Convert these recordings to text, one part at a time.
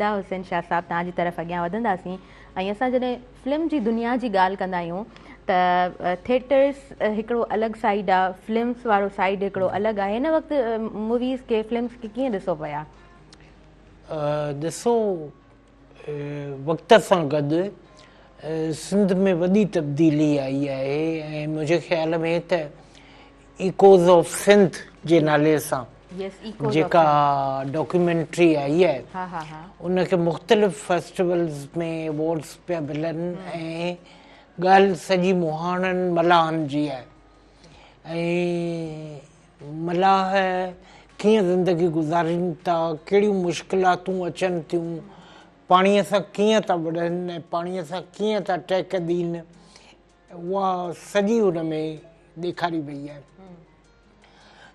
निदा हुसैन शाह साहब तव्हांजी तरफ़ अॻियां वधंदासीं ऐं असां जॾहिं फिल्म जी दुनिया जी ॻाल्हि कंदा आहियूं त थिएटर्स हिकिड़ो अलॻि साइड आहे, फिल्म्स वारो साइड हिकिड़ो अलॻि आहे। हिन वक़्तु मूवीज़ खे फिल्म्स खे कीअं ॾिसो पिया? ॾिसो, वक़्त सां गॾु सिंध में वॾी तब्दीली आई आहे ऐं मुंहिंजे ख़्याल में त इकोज़ ऑफ सिंध जे नाले सां जेका डॉक्यूमेंट्री आई आहे उनखे मुख़्तलिफ़ फेस्टिवल्स में अवॉर्ड्स पिया मिलनि ऐं ॻाल्हि सॼी मुहाणनि मलाहनि जी आहे ऐं मलाह कीअं ज़िंदगी गुज़ारीनि था, कहिड़ियूं मुश्किलातूं अचनि थियूं, पाणीअ सां कीअं था वड़नि ऐं पाणीअ सां कीअं था टहिक ॾीनि, उहा सॼी हुन में ॾेखारी वई आहे।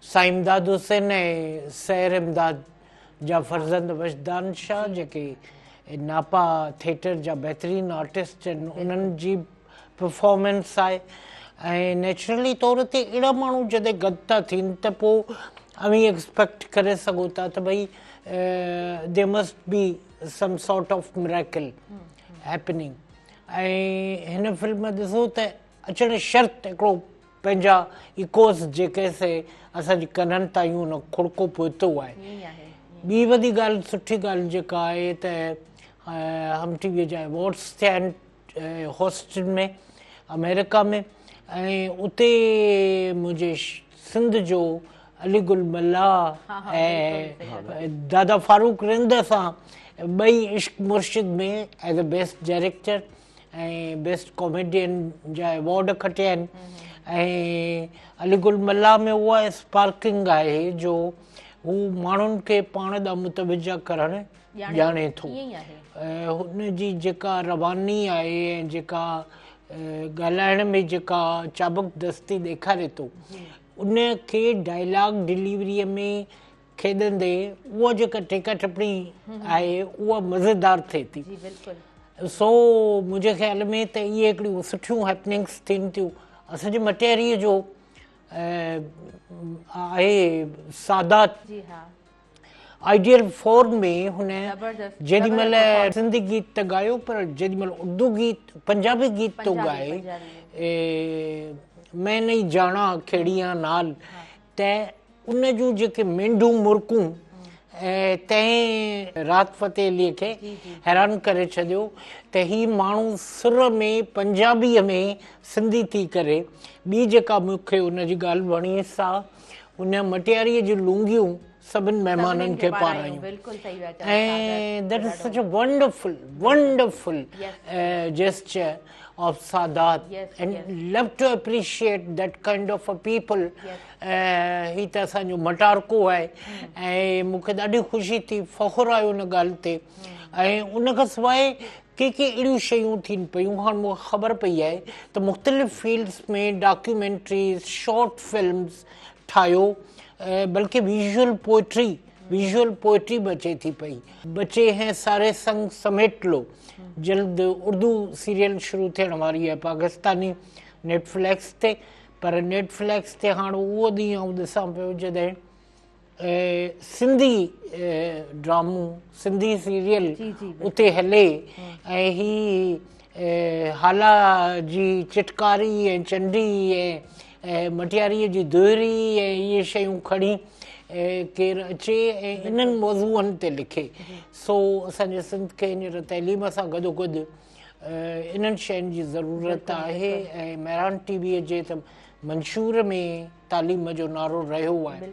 साईं इमदाद हुसैन ऐं सैर इमदाद जा फर्ज़ंद वजदान शाह जेके नापा थिएटर जा बहितरीनु आर्टिस्ट आहिनि, उन्हनि जी परफॉर्मेंस आहे ऐं नेचुरली तौर ते अहिड़ा माण्हू जॾहिं गॾु था थियनि त पोइ अवी एक्सपेक्ट करे सघो था त भई there must be some sort of miracle happening. ऐं हिन फिल्म ॾिसो त अचणु शर्त हिकिड़ो पंहिंजा इकोस जेके से असांजी कननि ताईं हुन खुड़को पहुतो आहे। ॿी वॾी ॻाल्हि, सुठी ॻाल्हि जेका आहे त हम टीवीअ जा अवॉर्ड्स थिया आहिनि हॉस्टन में, अमेरिका में, ऐं उते मुंहिंजे सिंध जो अली गुल मल्लाह ऐं दादा फारूक रिंद सां ॿई इश्क मुर्शिद में एज़ अ बेस्ट डायरेक्टर ऐं बेस्ट कॉमेडियन जा अवॉर्ड खटिया आहिनि। ऐं अली गुल मल्लाह में उहा स्पार्किंग आहे जो हू माण्हुनि खे पाण ॾांहुं मुतवजा करणु ॼाणे थो। हुन जी जेका रवानी आहे ऐं जेका ॻाल्हाइण में जेका चाबुक दस्ती ॾेखारे थो, उन खे डायलॉग डिलीवरीअ में खेॾंदे उहा जेका टेका टपड़ी आहे उहा मज़ेदार थिए थी। सो मुंहिंजे ख़्याल में त इहे हिकिड़ियूं सुठियूं हैपनिंग्स थियनि थियूं। असांजे मटियारीअ जो आहे सादात आइडियल फॉर्म में हुन जेॾी महिल सिंधी गीत त ॻायो पर जेॾी महिल उर्दू गीत पंजाबी गीत थो ॻाए मैं नहीं जाना खेड़िया नाल, त उन जूं जेके मेंढूं मुर्कूं तंहिं राहत फ़तेह अलीअ खे हैरान करे छॾियो त ही माण्हू सुर में पंजाबीअ में सिंधी थी करे। ॿी जेका मूंखे उन जी ॻाल्हि वणी सा, उन मटियारीअ जूं लुंगियूं सभिनि महिमाननि खे पारायूं ऐं that is such a wonderful wonderful gesture of Sadat and love to appreciate that kind of a people। ही त असांजो मटारको आहे ऐं मूंखे ॾाढी ख़ुशी थी, फ़ख़ुरु आयो उन ॻाल्हि ते। ऐं उन खां सवाइ के अहिड़ियूं शयूं थियनि पियूं, हाणे मूंखे ख़बर पई आहे त मुख़्तलिफ़ फील्ड्स में डॉक्यूमेंट्रीज़, शॉर्ट फिल्म्स ठाहियो, बल्कि विजुअल पोइट्री बि अचे थी पई। बचे हैं सारे संग समेट लो जल्द उर्दू सीरियल शुरू थियण वारी आहे पाकिस्तानी नेटफ्लिक्स ते, पर नेटफ्लिक्स ते हाणे उहो ॾींहुं आउं ॾिसां पियो जॾहिं सिंधी ड्रामो, सिंधी सीरियल उते हले ऐं ही हाला जी चिटकारी ऐं चंडी ऐं मटियारीअ जी दुहिरी ऐं इहे शयूं खणी केरु अचे ऐं इन्हनि मौज़ूअनि ते लिखे। सो असांजे सिंध खे हींअर तइलीम सां गॾोगॾु इन्हनि शयुनि जी ज़रूरत आहे ऐं मेहरान टीवीअ जे त मंशूर में तालीम जो नारो रहियो आहे।